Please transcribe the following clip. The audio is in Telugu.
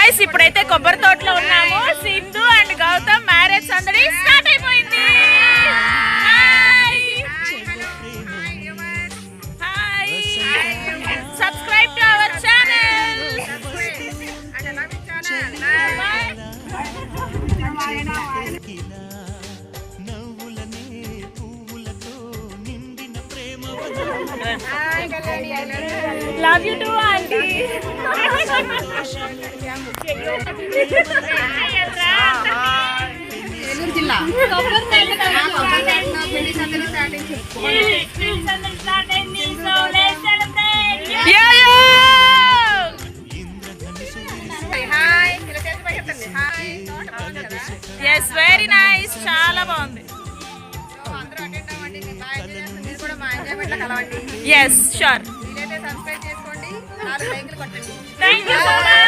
గైస్ ఇప్పుడైతే కొబ్బరి తోటలో ఉన్నాము. సింధు అండ్ గౌతమ్ మ్యారేజ్ సందడి స్టార్ట్ అయిపోయింది. Subscribe to our channel. Love you to aunty. Eluru జిల్లా ఎస్ వెరీ నైస్, చాలా బాగుంది. Yes sure. సబ్స్క్రైబ్ చేసుకోండి, 4 లైక్లు కొట్టండి. Thank you so much.